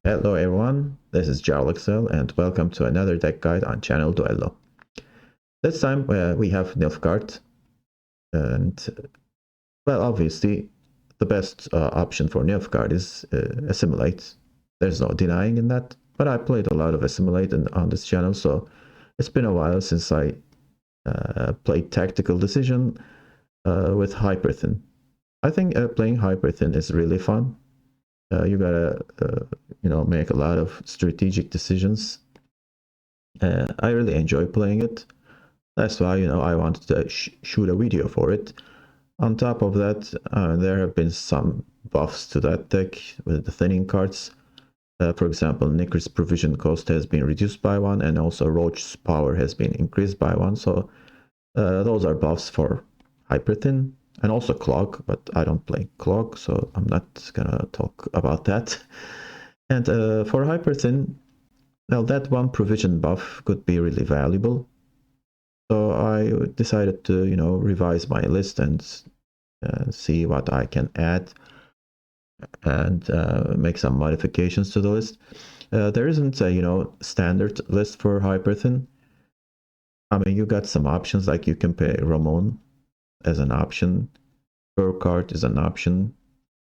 Hello everyone, this is Jarlexel and welcome to another deck guide on Channel Duello. This time we have Nilfgaard and, well, obviously the best option for Nilfgaard is Assimilate. There's no denying in that, but I played a lot of Assimilate on this channel, so it's been a while since I played Tactical Decision with Hyperthin. I think playing Hyperthin is really fun. You gotta, make a lot of strategic decisions. I really enjoy playing it. That's why, I wanted to shoot a video for it. On top of that, there have been some buffs to that deck with the thinning cards. For example, Nicker's provision cost has been reduced by 1, and also Roach's power has been increased by 1. So those are buffs for Hyperthin and also Clog, but I don't play Clog, so I'm not gonna talk about that. And for Hyperthin, well, that one provision buff could be really valuable. So I decided to, revise my list and see what I can add and make some modifications to the list. There isn't a, standard list for Hyperthin. I mean, you got some options, like you can pay Ramon as an option, Burkhardt is an option,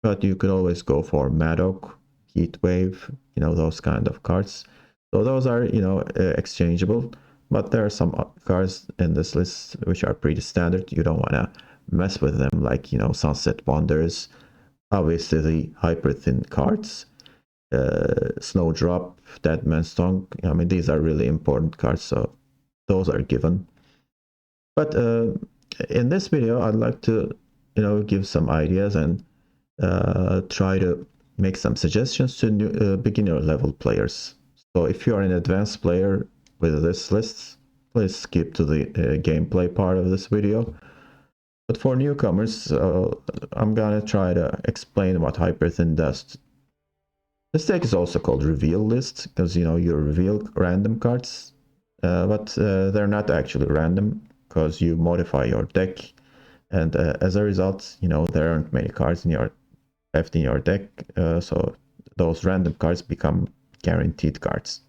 but you could always go for Madoc, Heatwave, those kind of cards. So those are, exchangeable. But there are some cards in this list which are pretty standard. You don't want to mess with them, like, Sunset Wonders, obviously the Hyperthin cards, Snowdrop, Deadman's Song. I mean, these are really important cards, so those are given. But in this video, I'd like to, give some ideas and try to make some suggestions to new, beginner level players. So if you are an advanced player with this list, please skip to the gameplay part of this video. But for newcomers, I'm gonna try to explain what Hyperthin does. This deck is also called Reveal List because you reveal random cards, but they're not actually random because you modify your deck, and as a result, there aren't many cards left in your deck, so those random cards become guaranteed cards.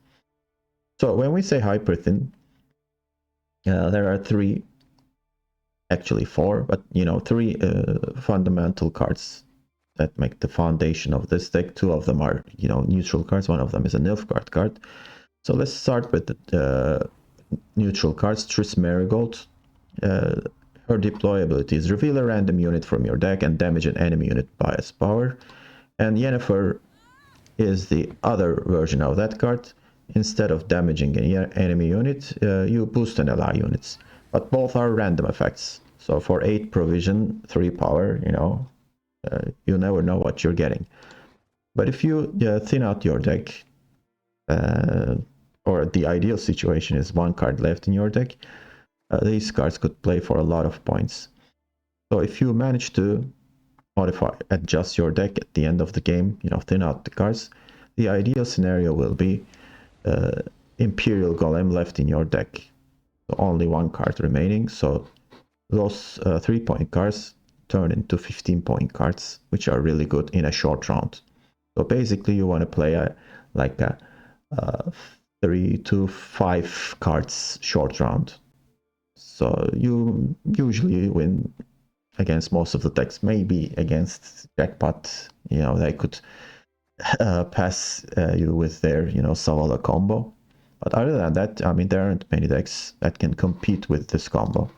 So when we say Hyperthin, there are three, actually four, but three fundamental cards that make the foundation of this deck. Two of them are neutral cards. One of them is a Nilfgaard card. So let's start with the neutral cards. Triss Marigold. Her deploy ability is reveal a random unit from your deck and damage an enemy unit by its power. And Yennefer is the other version of that card. Instead of damaging an enemy unit, you boost an ally units. But both are random effects. So for 8 provision, 3 power, you never know what you're getting. But if you thin out your deck, or the ideal situation is 1 card left in your deck, these cards could play for a lot of points. So if you manage to adjust your deck at the end of the game, thin out the cards, the ideal scenario will be Imperial Golem left in your deck. So only 1 card remaining, so those 3-point cards turn into 15-point cards, which are really good in a short round. So basically you want to play a 3 to 5 cards short round. So you usually win against most of the decks. Maybe against Jackpot, they could pass you with their Savala combo. But other than that, I mean, there aren't many decks that can compete with this combo.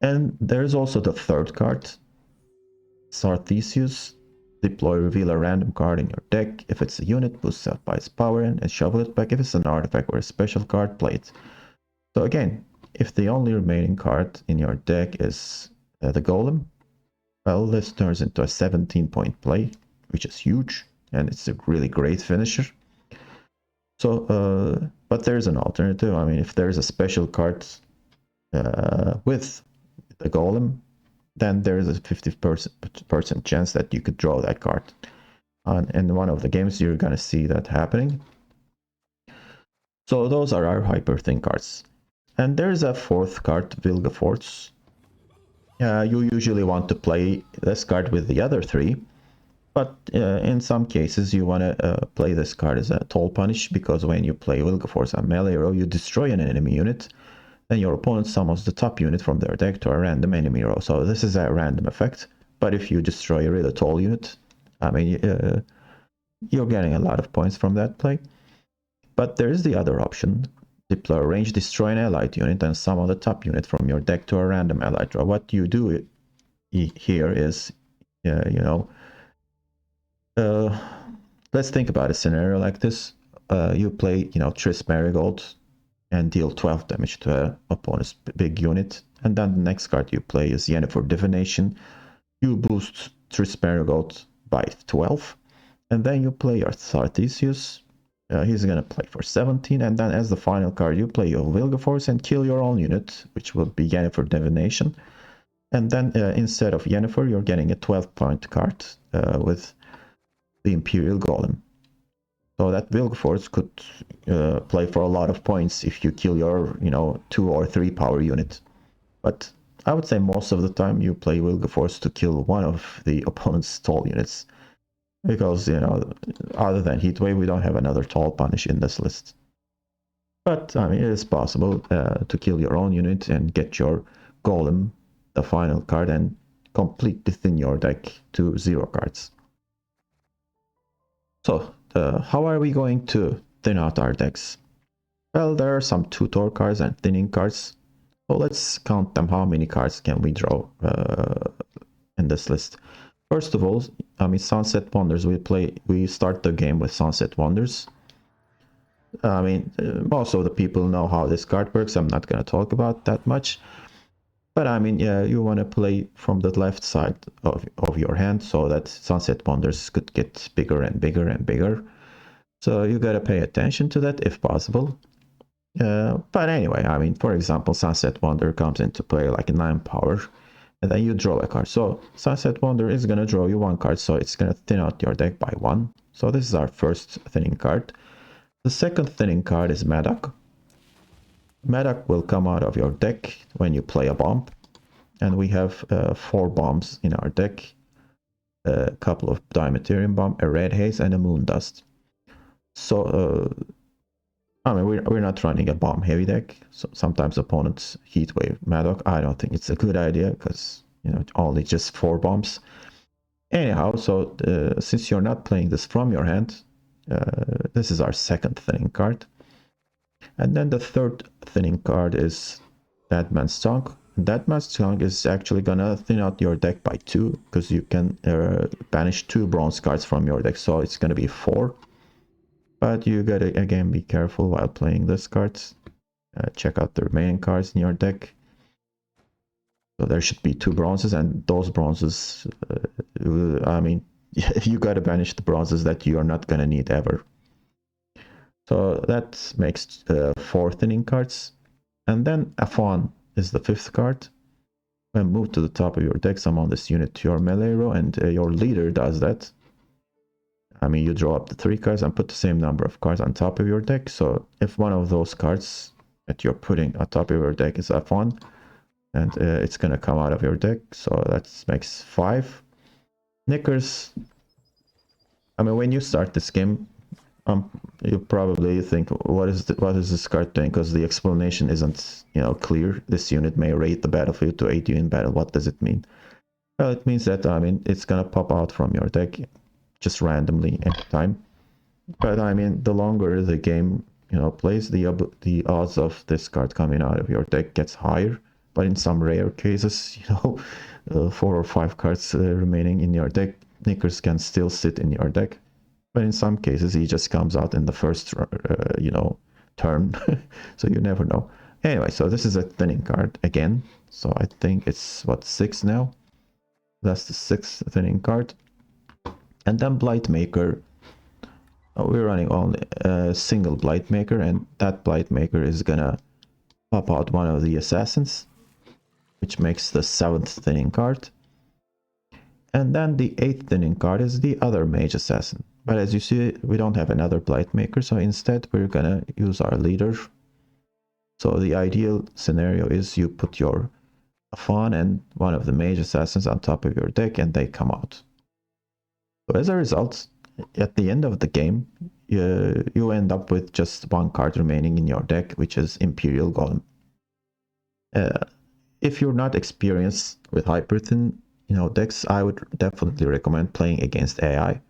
And there's also the third card, Sarthesius. Deploy, reveal a random card in your deck. If it's a unit, boost it by its power and shuffle it back. If it's an artifact or a special card, play it. So again, if the only remaining card in your deck is the Golem, well, this turns into a 17-point play, which is huge, and it's a really great finisher. So, but there's an alternative. I mean, if there's a special card with the Golem, then there's a 50% chance that you could draw that card. In one of the games, you're gonna see that happening. So those are our Hyperthin cards. And there's a fourth card, Vilgefortz. You usually want to play this card with the other 3. But in some cases, you want to play this card as a toll punish, because when you play Wilgeforce and melee row, you destroy an enemy unit, then your opponent summons the top unit from their deck to a random enemy row. So this is a random effect. But if you destroy a really tall unit, I mean, you're getting a lot of points from that play. But there is the other option. Deploy range, destroy an allied unit, and summon the top unit from your deck to a random allied row. What you do here is, let's think about a scenario like this. You play, Triss Marigold and deal 12 damage to an opponent's big unit. And then the next card you play is Yennefer Divination. You boost Triss Marigold by 12. And then you play your Theseus. He's going to play for 17. And then as the final card, you play your Wilgeforce and kill your own unit, which will be Yennefer Divination. And then instead of Yennefer, you're getting a 12-point card with the Imperial Golem. So that Wilgeforce could play for a lot of points if you kill your, 2 or 3 power unit. But I would say most of the time you play Wilgeforce to kill one of the opponent's tall units. Because, other than Heatwave, we don't have another tall punish in this list. But, I mean, it is possible to kill your own unit and get your Golem, the final card, and completely thin your deck to 0 cards. So, how are we going to thin out our decks? Well, there are some tutor cards and thinning cards. So let's count them. How many cards can we draw in this list? First of all, I mean, Sunset Wonders. We start the game with Sunset Wonders. I mean, most of the people know how this card works. I'm not going to talk about that much. But I mean, yeah, you want to play from the left side of your hand so that Sunset Wonders could get bigger and bigger and bigger. So you got to pay attention to that if possible. But anyway, I mean, for example, Sunset Wonder comes into play like a 9 power, and then you draw a card. So Sunset Wonder is going to draw you 1 card, so it's going to thin out your deck by 1. So this is our first thinning card. The second thinning card is Madoc. Madoc will come out of your deck when you play a bomb. And we have 4 bombs in our deck. A couple of Dimeterium Bomb, a Red Haze, and a Moon Dust. So, I mean, we're not running a bomb heavy deck. So sometimes opponents Heatwave Madoc. I don't think it's a good idea because, only just 4 bombs. Anyhow, so since you're not playing this from your hand, this is our second thinning card. And then the third thinning card is Dead Man's Tongue. Dead Man's Tongue is actually gonna thin out your deck by 2 because you can banish 2 bronze cards from your deck, so it's gonna be 4. But you gotta again be careful while playing these cards. Check out the remaining cards in your deck. So there should be 2 bronzes, and those bronzes, I mean, you gotta banish the bronzes that you are not gonna need ever. So that makes 4 thinning cards. And then Afon is the 5th card. When move to the top of your deck, summon this unit to your melee row, and your leader does that. I mean, you draw up the 3 cards and put the same number of cards on top of your deck. So if one of those cards that you're putting on top of your deck is F1, and it's going to come out of your deck. So that makes 5. Knickers. I mean, when you start this game, you probably think, what is this card doing? Because the explanation isn't, clear. This unit may raid the battlefield to aid you in battle. What does it mean? Well, it means that, I mean, it's gonna pop out from your deck just randomly every time. But I mean, the longer the game, plays, the odds of this card coming out of your deck gets higher. But in some rare cases, 4 or 5 cards remaining in your deck, Knickers can still sit in your deck. But in some cases, he just comes out in the first, turn. So you never know. Anyway, so this is a thinning card again. So I think it's, 6 now? That's the 6th thinning card. And then Blightmaker. We're running only a single Blightmaker, and that Blightmaker is gonna pop out one of the Assassins, which makes the 7th thinning card. And then the 8th thinning card is the other Mage Assassin. But as you see, we don't have another Blightmaker, so instead we're gonna use our leader. So the ideal scenario is you put your Fawn and one of the Mage Assassins on top of your deck and they come out. So as a result, at the end of the game, you end up with just one card remaining in your deck, which is Imperial Golem. If you're not experienced with Hyperthin, decks, I would definitely recommend playing against AI.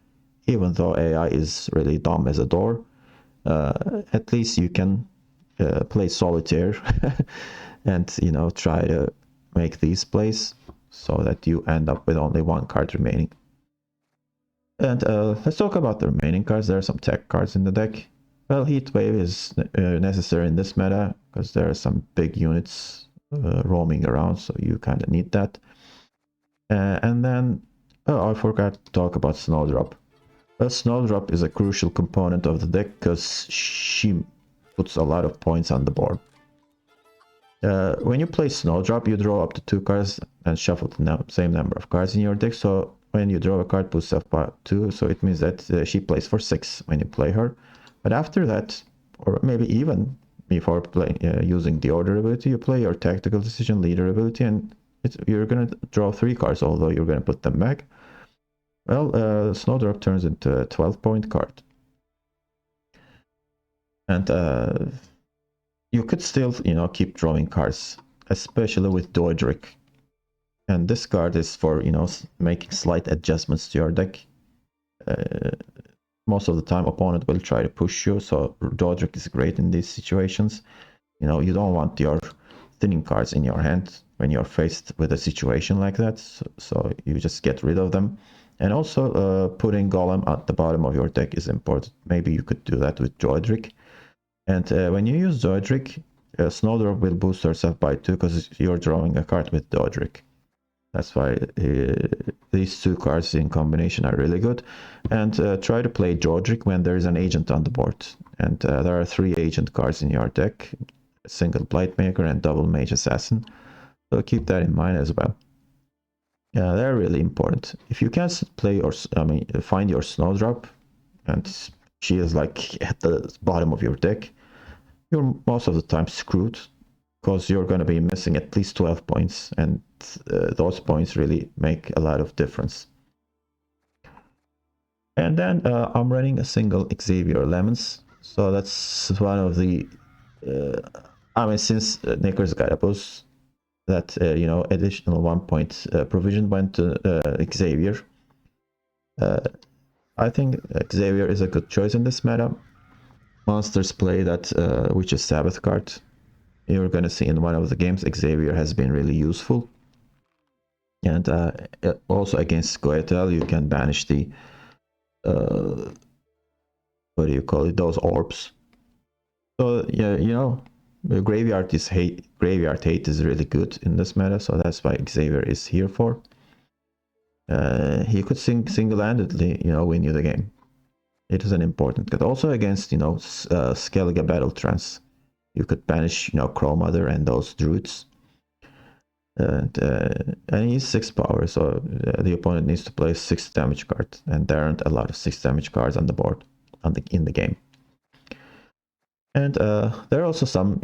Even though AI is really dumb as a door, at least you can play solitaire and try to make these plays so that you end up with only one card remaining. And let's talk about the remaining cards. There are some tech cards in the deck. Well, Heat Wave is necessary in this meta because there are some big units roaming around, so you kind of need that. And then, oh, I forgot to talk about Snowdrop. Well, Snowdrop is a crucial component of the deck because she puts a lot of points on the board. When you play Snowdrop, you draw up to 2 cards and shuffle the same number of cards in your deck. So when you draw a card, boosts up by 2. So it means that she plays for 6 when you play her. But after that, or maybe even before playing, using the order ability, you play your tactical decision leader ability, and you're going to draw 3 cards, although you're going to put them back. Well, Snowdrop turns into a 12-point card. And you could still, keep drawing cards, especially with Doedric. And this card is for, making slight adjustments to your deck. Most of the time, opponent will try to push you, so Doedric is great in these situations. You don't want your thinning cards in your hand when you're faced with a situation like that, so you just get rid of them. And also, putting Golem at the bottom of your deck is important. Maybe you could do that with Doedric. And when you use Doedric, Snowdrop will boost herself by 2 because you're drawing a card with Doedric. That's why these 2 cards in combination are really good. And try to play Doedric when there is an agent on the board. And there are 3 agent cards in your deck, single Blightmaker and double Mage Assassin. So keep that in mind as well. They're really important. If you can't play or find your Snowdrop, and she is like at the bottom of your deck, you're most of the time screwed because you're going to be missing at least 12 points, and those points really make a lot of difference. And then I'm running a single Xavier Lemons, so that's one of the since Knickers got a boost, that additional 1 point provision went to Xavier. I think Xavier is a good choice in this meta. Monsters play that Witch's Sabbath card. You're going to see in one of the games Xavier has been really useful. And also against Goetel, you can banish the what do you call it, those orbs. So yeah, graveyard hate is really good in this meta, so that's why Xavier is here for. He could single-handedly win you the game. It is an important card. Also against Skellige Battle Trance, you could banish Crow Mother and those druids. And he's 6 power, so the opponent needs to play 6 damage cards, and there aren't a lot of 6 damage cards on the board in the game. And there are also some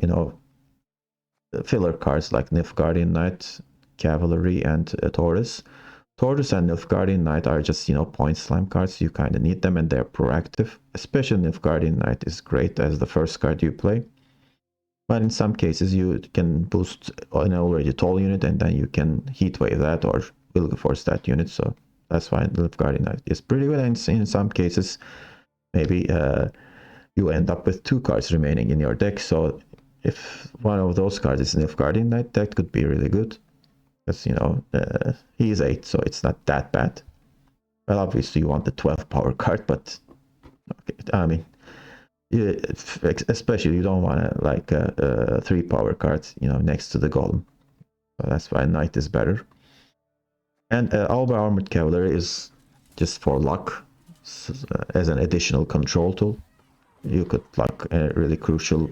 filler cards like Nilfgaardian Knight, Cavalry, and Taurus. Taurus and Nilfgaardian Knight are just point slam cards. You kind of need them, and they're proactive. Especially Nilfgaardian Knight is great as the first card you play. But in some cases, you can boost an already tall unit, and then you can Heatwave that or Wilgeforce that unit. So that's why Nilfgaardian Knight is pretty good. And in some cases, maybe you end up with 2 cards remaining in your deck. So if one of those cards is Nilfgaardian Knight, that could be really good. Because, he is 8, so it's not that bad. Well, obviously you want the 12 power card, but okay, especially you don't want to 3 power cards, next to the golem. So that's why Knight is better. And Alba Armored Cavalry is just for luck, as an additional control tool. You could luck a really crucial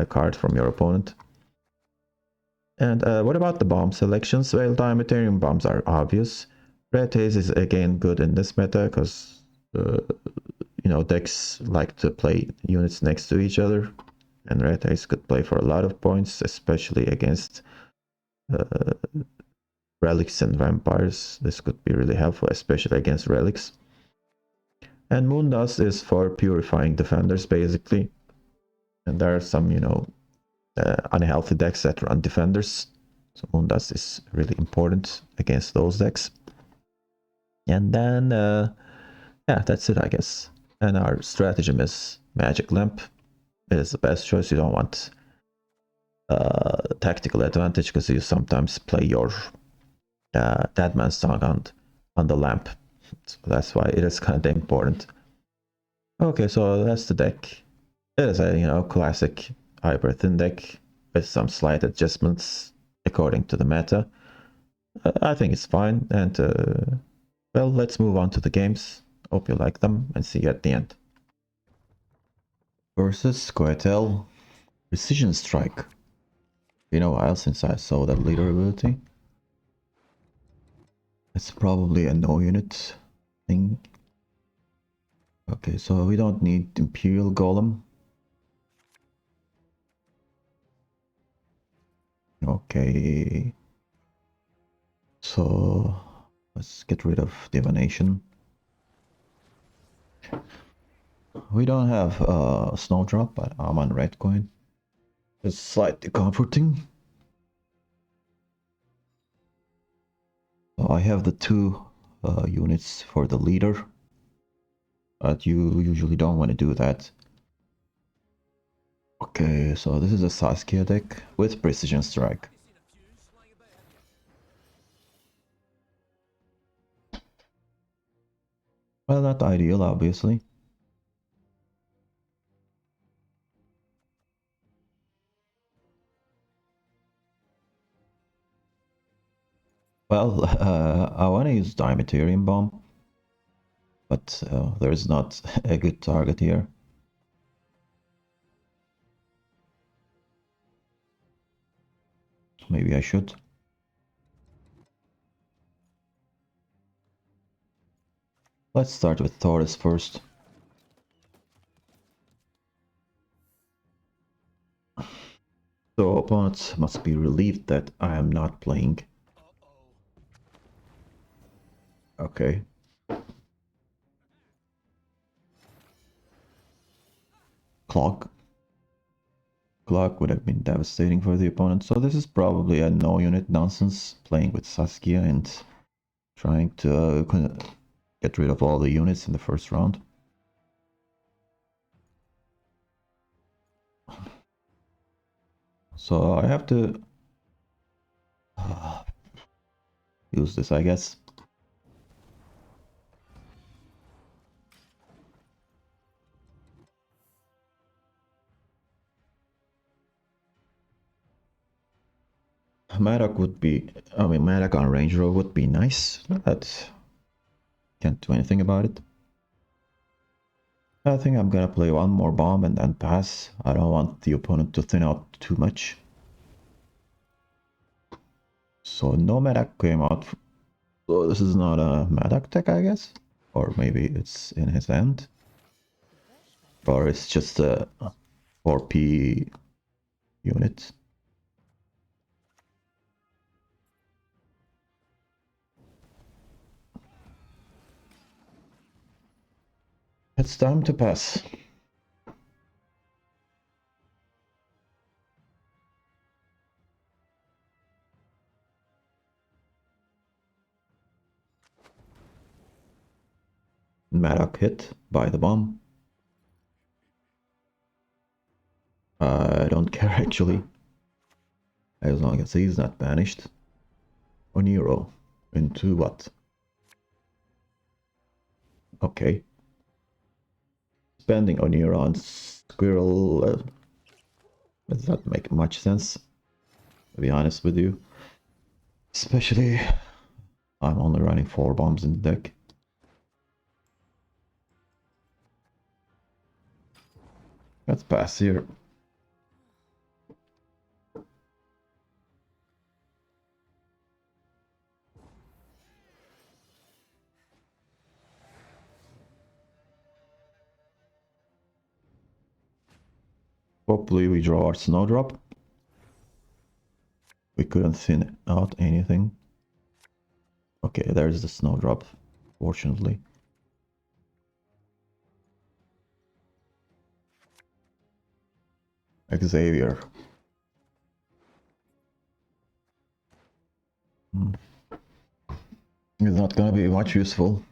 card from your opponent. And what about the bomb selections? Well, Diameterium bombs are obvious. Red Haze is again good in this meta because decks like to play units next to each other, and Red Haze could play for a lot of points, especially against relics and vampires. This could be really helpful, especially against relics. And Moon Dust is for purifying defenders, basically. And there are some, you know, unhealthy decks that run defenders. So Moon Dust is really important against those decks. And then, yeah, that's it, I guess. And our stratagem is Magic Lamp. It is the best choice. You don't want tactical advantage because you sometimes play your Dead Man's Song on the lamp. So that's why it is kind of important. Okay, so that's the deck. It is a, you know, classic Hyperthin deck with some slight adjustments according to the meta. I think it's fine, and well, let's move on to the games. Hope you like them, and see you at the end. Versus Coetel Precision Strike. Been a while since I saw that leader ability. It's probably a no unit thing. Okay, so we don't need Imperial Golem. Okay. So let's get rid of Divination. We don't have Snowdrop, but I'm on red coin. It's slightly comforting. So I have the two units for the leader, but you usually don't want to do that. Okay, so this is a Saskia deck with Precision Strike. Well, not ideal, obviously. Well, I want to use Dimeterium Bomb, but there's not a good target here. Maybe I should. Let's start with Taurus first. So opponents must be relieved that I am not playing. Okay. Clock. Clock would have been devastating for the opponent. So this is probably a no unit nonsense, playing with Saskia and trying to get rid of all the units in the first round. So I have to use this, I guess. Madak would be, I mean, Madak on Range Rover would be nice, but can't do anything about it. I think I'm gonna play one more bomb and then pass. I don't want the opponent to thin out too much. So no Madak came out. So this is not a Madak deck, I guess? Or maybe it's in his hand? Or it's just a 4P unit. It's time to pass. Madak hit by the bomb. I don't care actually. As long as he's not banished. Oniro. Into what? Okay. Spending Oniro on Squirrel does not make much sense, to be honest with you. Especially, I'm only running 4 bombs in the deck. Let's pass here. Hopefully we draw our Snowdrop. We couldn't thin out anything. Okay, there's the snowdrop, fortunately. Xavier. It's not gonna be much useful.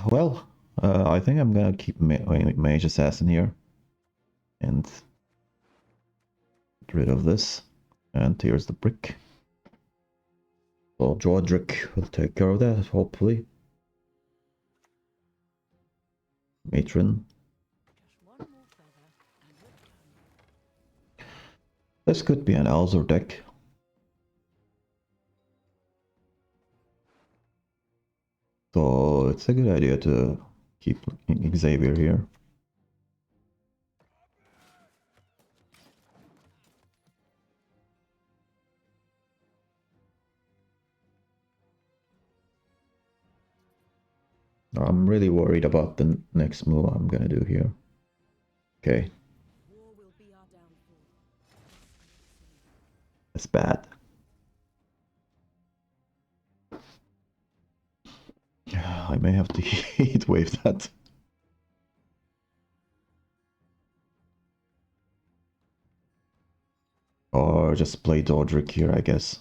Well, I think I'm gonna keep Mage Assassin here. And get rid of this. And here's the brick. So Jodric will take care of that, hopefully. Matron. This could be an Alzor deck. So it's a good idea to keep Xavier here. I'm really worried about the next move I'm gonna do here. Okay. That's bad. I may have to heat wave that. Or just play Dodric here, I guess.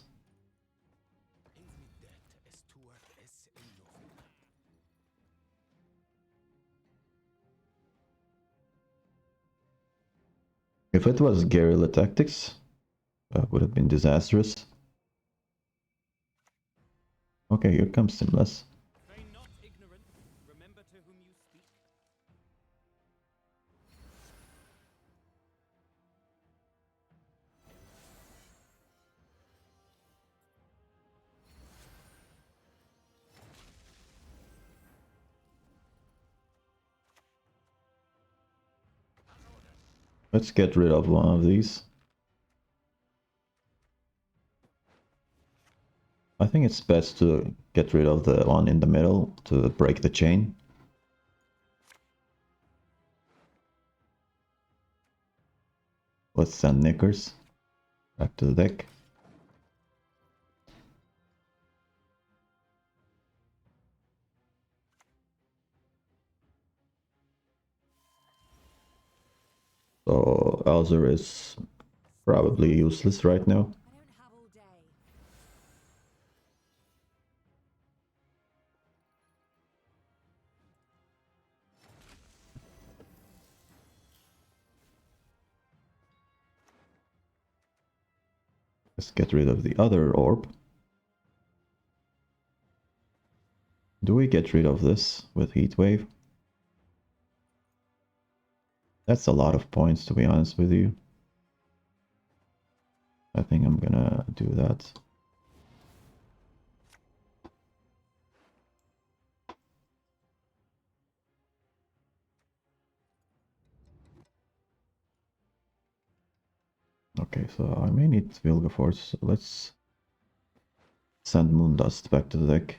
If it was guerrilla tactics, that would have been disastrous. Okay, here comes Simless. Let's get rid of one of these. I think it's best to get rid of the one in the middle to break the chain. Let's send Knickers back to the deck. So Alzur is probably useless right now. Let's get rid of the other orb. Do we get rid of this with Heatwave? That's a lot of points, to be honest with you. I think I'm gonna do that. Okay, so I may need Vilgeforce. So let's send Moondust back to the deck.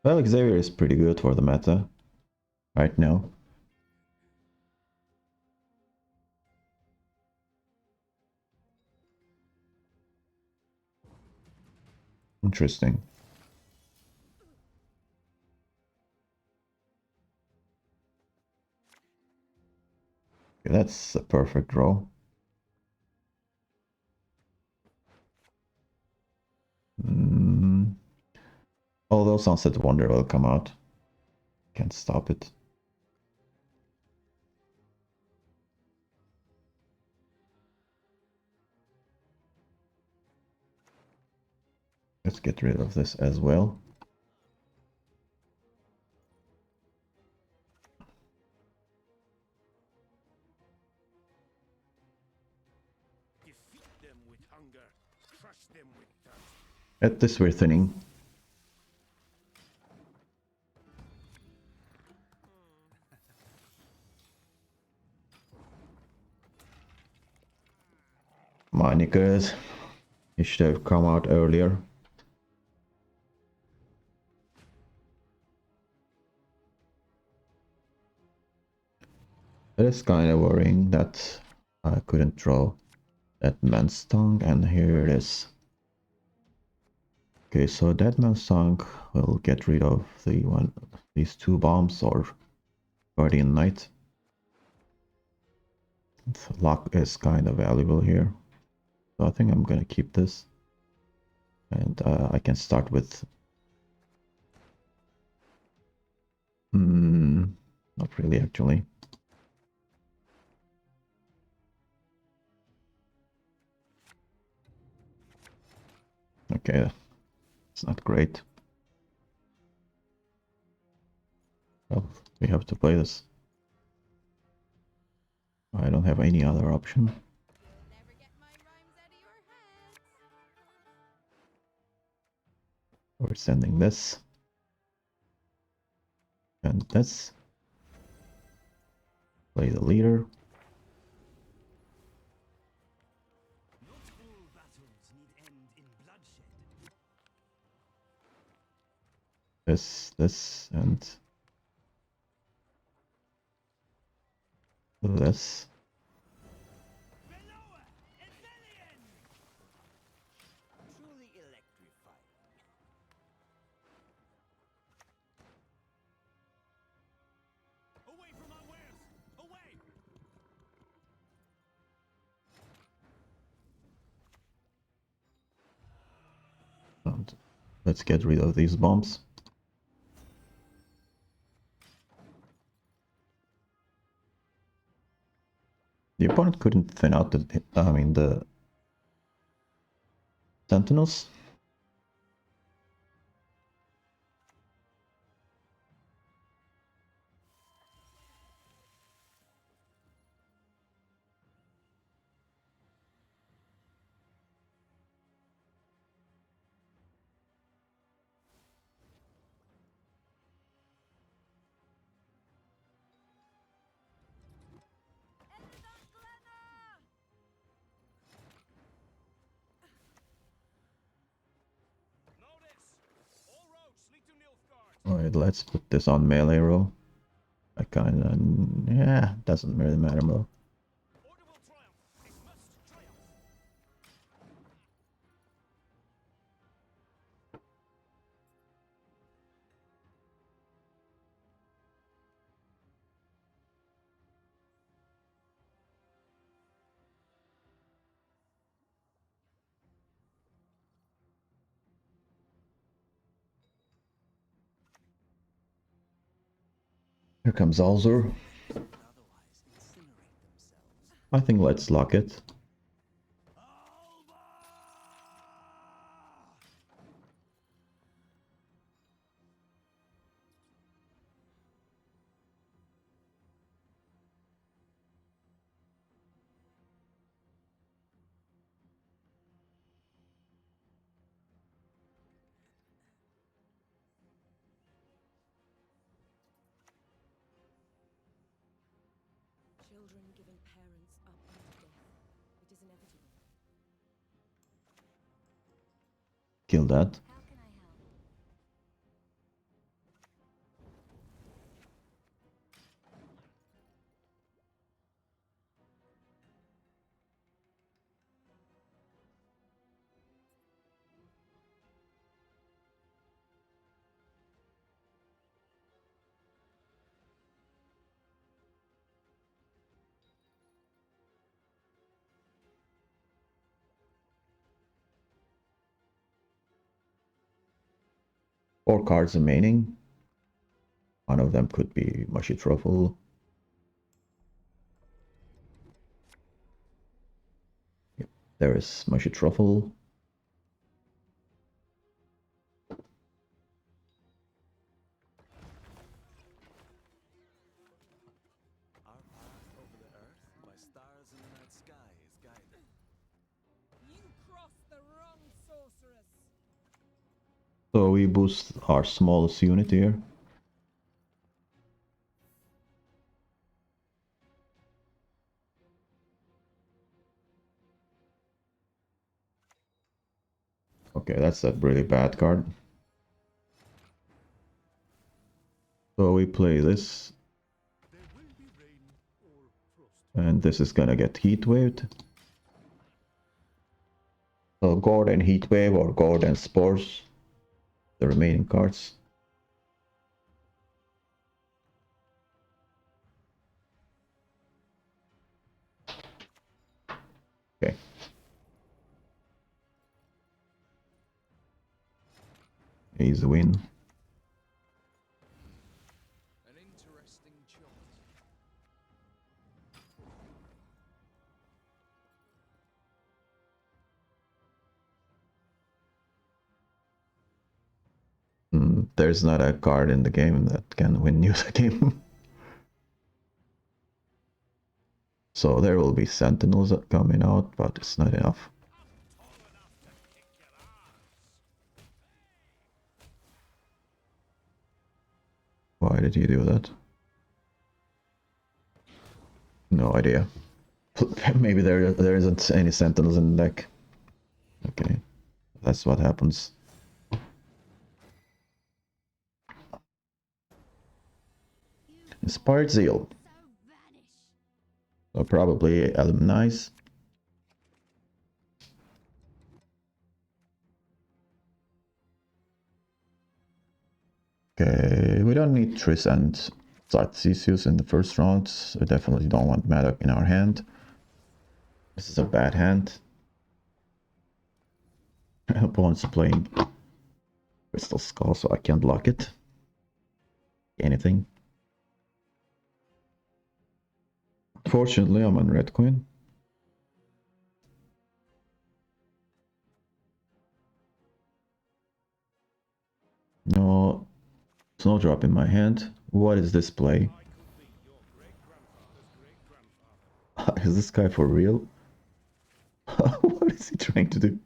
Well, Xavier is pretty good for the meta right now. Interesting. Okay, that's a perfect draw. Although Sunset Wonder will come out. Can't stop it. Let's get rid of this as well. At this we're thinning. Come on, Nickers. He should have come out earlier. It is kind of worrying that I couldn't draw that man's tongue, and here it is. Okay, so that man's tongue will get rid of these two bombs or Guardian Knight. Luck is kind of valuable here, so I think I'm gonna keep this, and I can start with. Not really, actually. Okay, it's not great. Well, we have to play this. I don't have any other option. We're sending this. And this. Play the leader. This, and this. And let's get rid of these bombs. The opponent couldn't thin out the sentinels. Alright, let's put this on melee roll. I kinda... yeah, doesn't really matter though. Here comes Alzur. I think let's lock it. Children giving parents up unto death. It is inevitable. Kill that. How can I help? Four cards remaining. One of them could be Mushy Truffle. Yep, there is Mushy Truffle. Our path over the earth by stars in the night sky is guided. You crossed the wrong sorceress. So we boost our smallest unit here. Okay, that's a really bad card. So we play this. And this is gonna get heat waved. So Gourd and Heat Wave or Gourd and Spores. The remaining cards. Okay. Easy win. An interesting choice. There's not a card in the game that can win you the game. So there will be Sentinels coming out, but it's not enough. Why did he do that? No idea. Maybe there isn't any Sentinels in the deck. Okay, that's what happens. Inspired Zeal. So probably Alumnize. Okay, we don't need Triss and Zartisius in the first round. We definitely don't want Madoc in our hand. This is a bad hand. Opponent's playing Crystal Skull, so I can't block it. Anything. Fortunately, I'm on Red Queen. No Snowdrop in my hand. What is this play? Is this guy for real? What is he trying to do?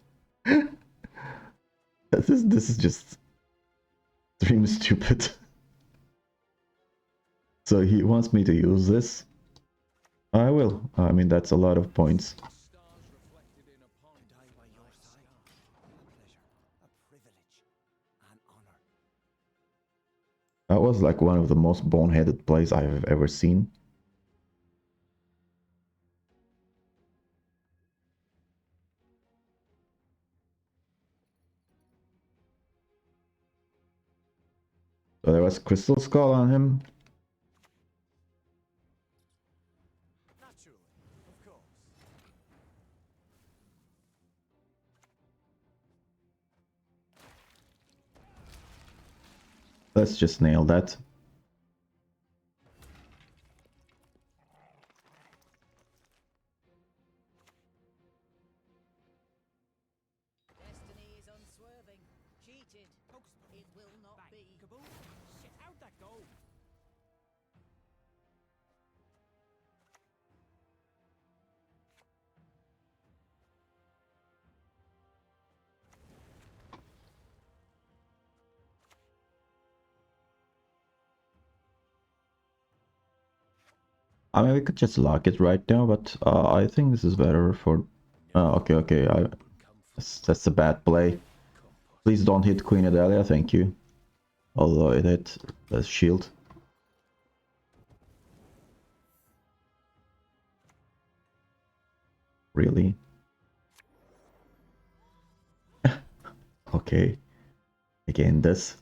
This is just extremely stupid. So he wants me to use this. I will. I mean, that's a lot of points. Stars reflected in a pond. Die by your side. A pleasure, a privilege, an honor. That was like one of the most boneheaded plays I have ever seen. So there was Crystal Skull on him. Naturally, of course. Let's just nail that. Destiny is unswerving. Cheated. It will not be. Kaboom! Shit, how'd that go? I mean, we could just lock it right now, but I think this is better for... okay. That's a bad play. Please don't hit Queen Adalia, thank you. Although it hit the shield. Really? Okay. Again, this.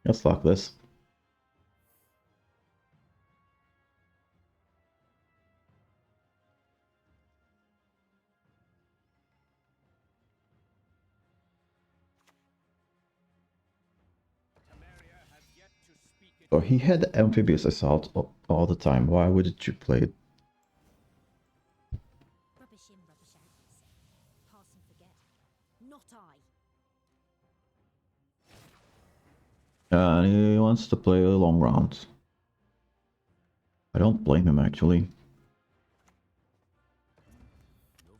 Let's lock this. So he had Amphibious Assault all the time. Why wouldn't you play it? Rubbish in, rubbish out, they say. Pass and forget. Not I. And he wants to play a long round. I don't blame him, actually. No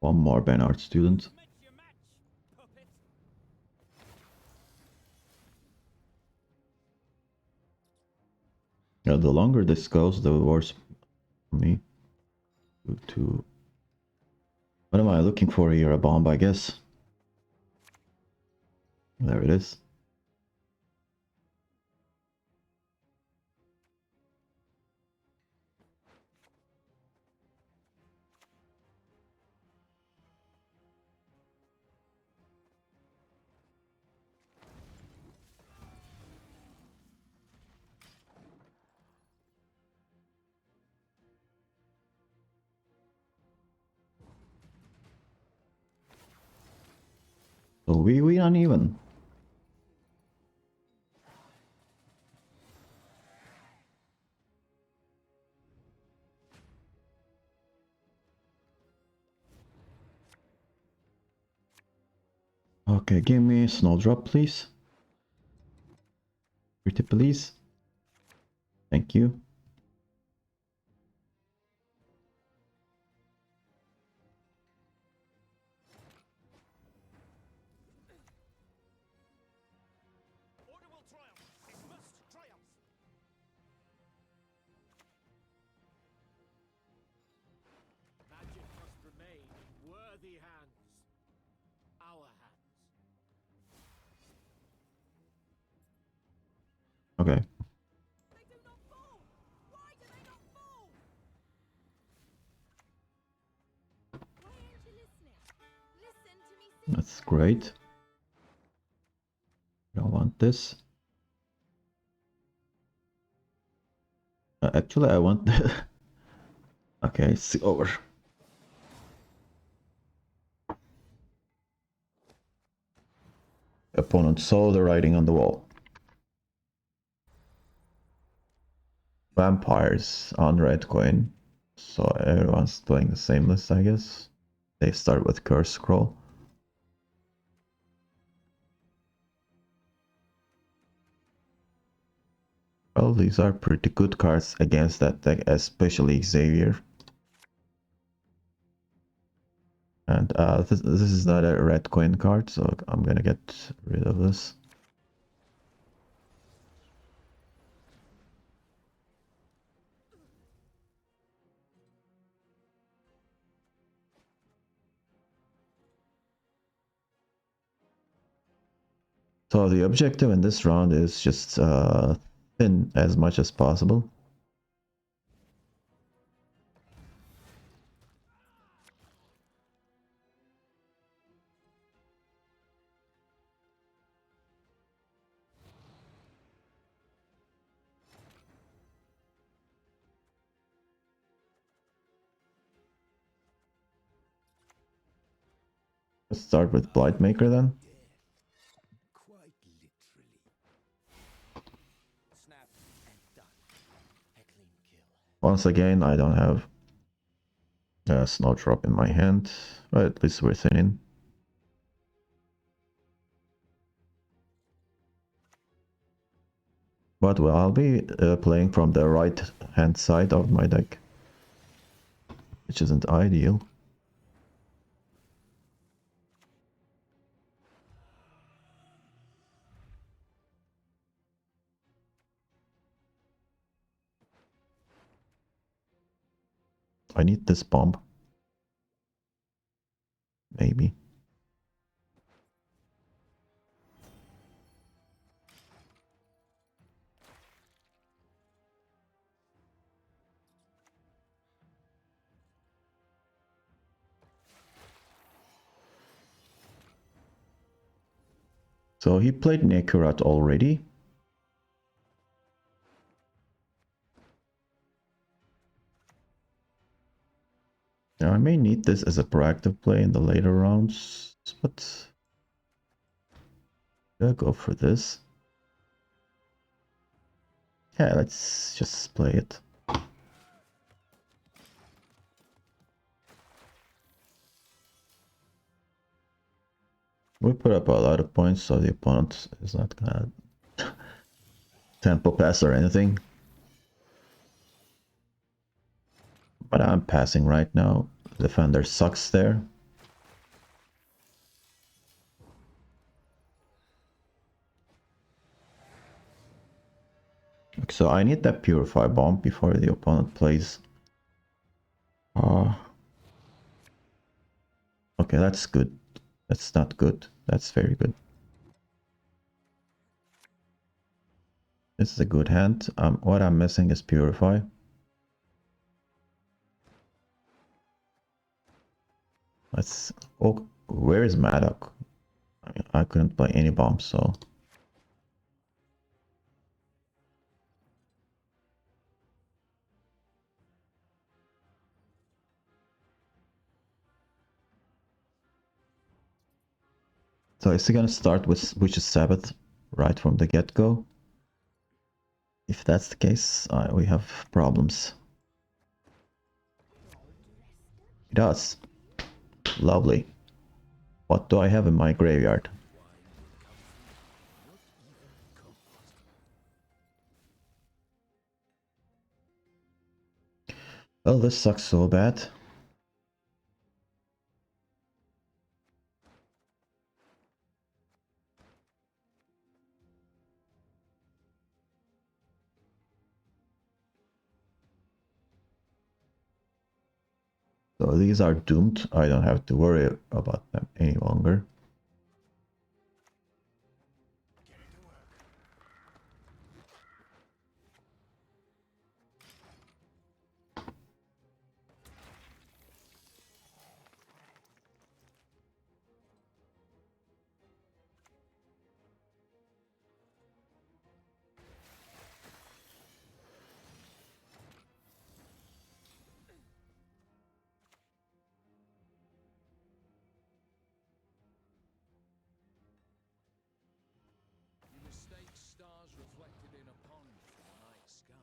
One more Bernard student. Yeah, the longer this goes, the worse for me. To what am I looking for here? A bomb, I guess. There it is. So we uneven. Okay, give me a snowdrop, please. Pretty please. Thank you. Order will triumph. It must triumph. Magic must remain in worthy hands. Our hands. Okay. They do not fall! Why do they not fall? Why aren't you listening? Listen to me sing. That's great. Don't want this. Actually, I want the... Okay, see over. Opponent saw the writing on the wall. Vampires on red coin. So everyone's playing the same list, I guess. They start with Curse Scroll. Well, these are pretty good cards against that deck, especially Xavier. And this is not a red coin card, so I'm gonna get rid of this. So the objective in this round is just thin as much as possible. Let's start with Blightmaker then. Quite literally. Snap and done. A clean kill. Once again, I don't have a Snowdrop in my hand, but at least we're thinning. But well, I'll be playing from the right hand side of my deck, which isn't ideal. I need this bomb. Maybe. So he played Nekurat already. Now I may need this as a proactive play in the later rounds, but I'll go for this. Yeah, let's just play it. We put up a lot of points, so the opponent is not gonna tempo pass or anything. But I'm passing right now. The defender sucks there. So I need that Purify Bomb before the opponent plays. Okay, that's good. That's not good. That's very good. This is a good hand. What I'm missing is Purify. Let's... Oh, where is Maddock? I mean, I couldn't play any bombs, so... So is he gonna start with Witch's Sabbath right from the get-go? If that's the case, we have problems. He does. Lovely. What do I have in my graveyard? Well, this sucks so bad. So these are doomed. I don't have to worry about them any longer. You mistake stars reflected in a pond for the night sky.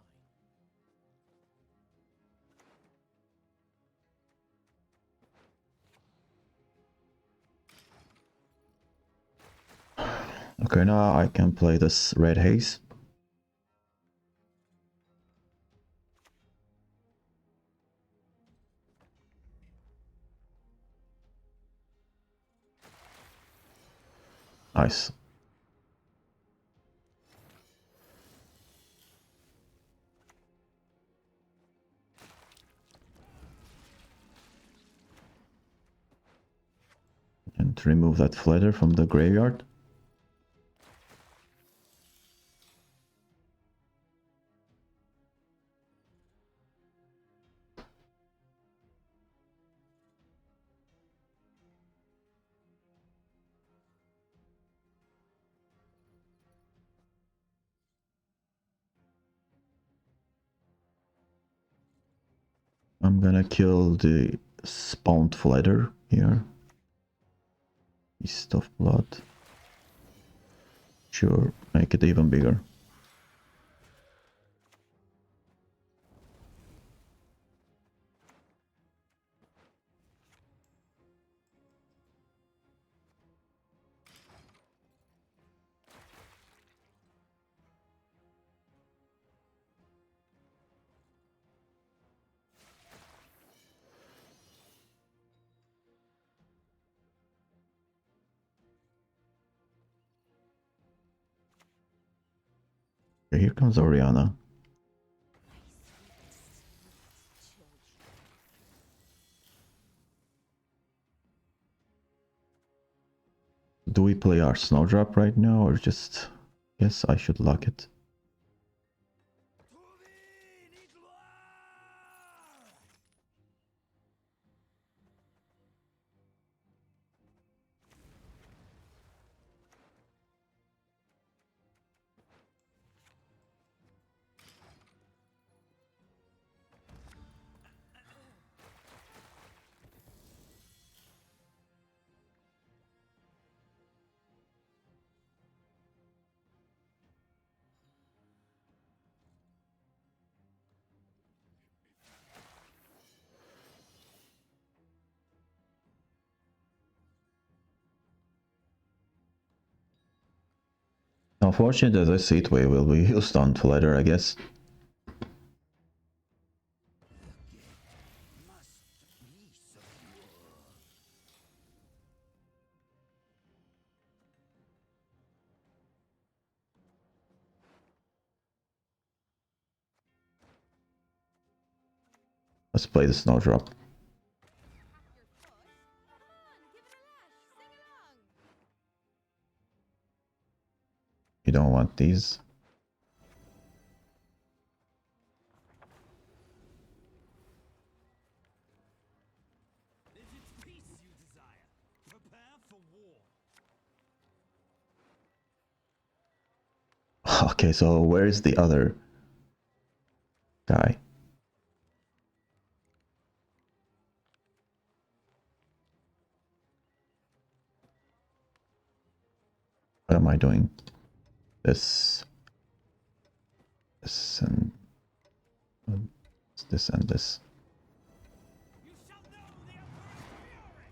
Okay, now I can play this Red Haze. Nice. And remove that flatter from the graveyard. I'm gonna kill the spawned flatter here. Beast of Blood. Sure, make it even bigger. Okay, here comes Oriana. Do we play our Snowdrop right now or just... Yes, I should lock it. Unfortunately, the Seedway will be used on Flatter, I guess. Let's play the snowdrop. You don't want these. If it's peace you desire, prepare for war. Okay, so where is the other guy? What am I doing? This and this and this. You shall know the Emperor's fury!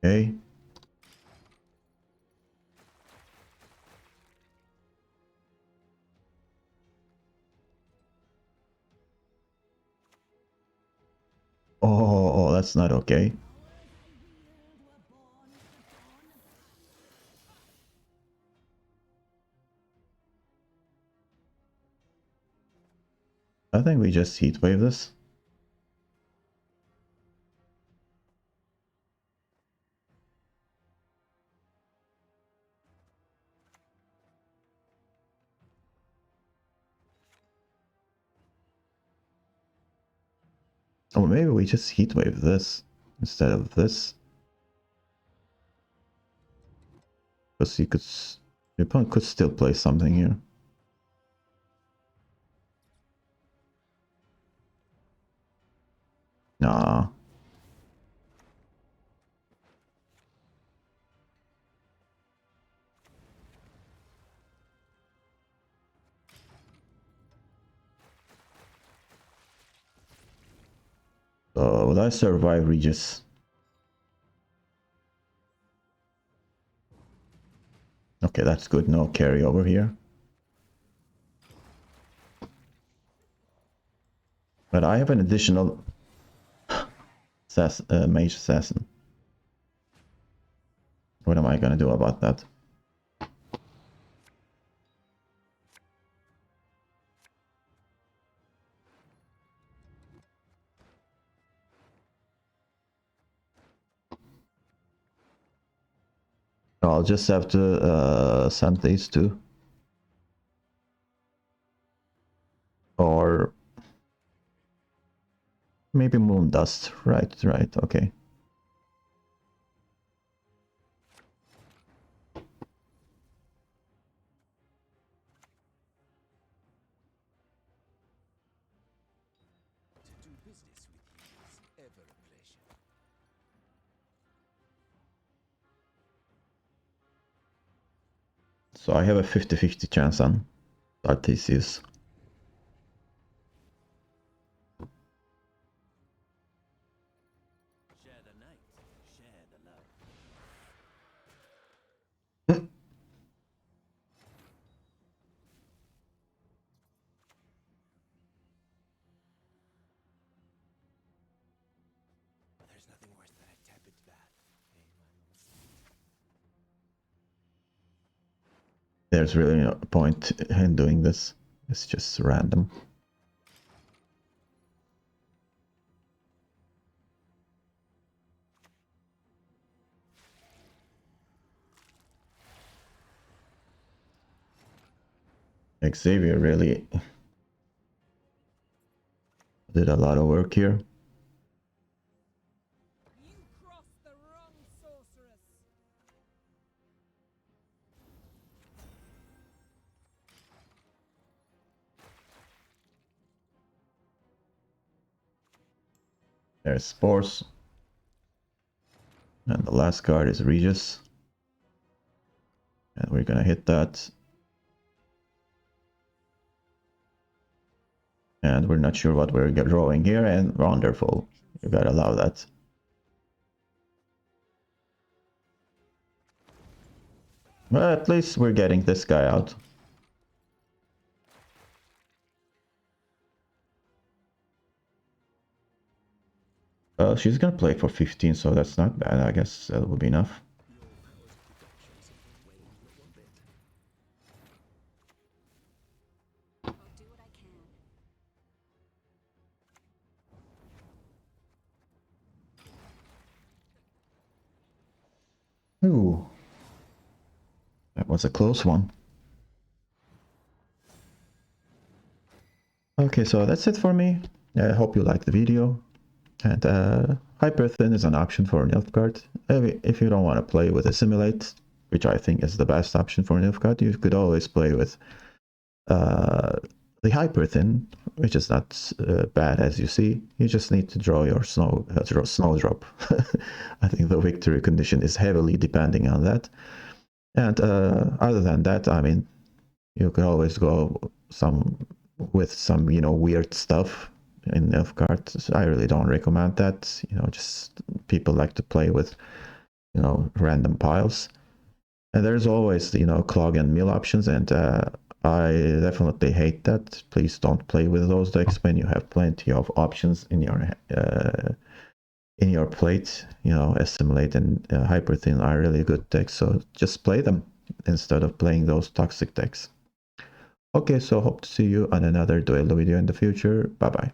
Okay. Oh, that's not okay. I think we just heatwave this. Or maybe we just heatwave this instead of this. Because you could... Your opponent could still play something here. Nah. So, will I survive Regis? Okay, that's good. No carry over here. But I have an additional mage assassin. What am I gonna do about that? I'll just have to send these two. Or maybe moon dust. Right, okay. To do business with you is ever a pleasure. So I have a 50-50 chance on Artesius. Share the night, share the love. There's nothing worse than a tepid bath, eh, my lord? There's really no point in doing this. It's just random. Xavier really did a lot of work here. You crossed the wrong sorceress. There's spores. The last card is Regis. And we're gonna hit that. And we're not sure what we're drawing here, and wonderful. You gotta love that. Well, at least we're getting this guy out. Well, she's gonna play for 15, so that's not bad. I guess that will be enough. I'll do what I can. Ooh. That was a close one. Okay, so that's it for me. I hope you liked the video. And Hyperthin is an option for Nilfgaard. If you don't want to play with Assimilate, which I think is the best option for Nilfgaard, you could always play with the Hyperthin, which is not bad as you see. You just need to draw your snowdrop. I think the victory condition is heavily depending on that. And other than that, I mean, you could always go with some weird stuff in Nilfgaard. So I really don't recommend that. Just people like to play with random piles. And there's always clog and mill options, and I definitely hate that. Please don't play with those decks when you have plenty of options in your plate. Assimilate and Hyperthin are really good decks, so just play them instead of playing those toxic decks. Okay, so hope to see you on another Duello video in the future. Bye bye.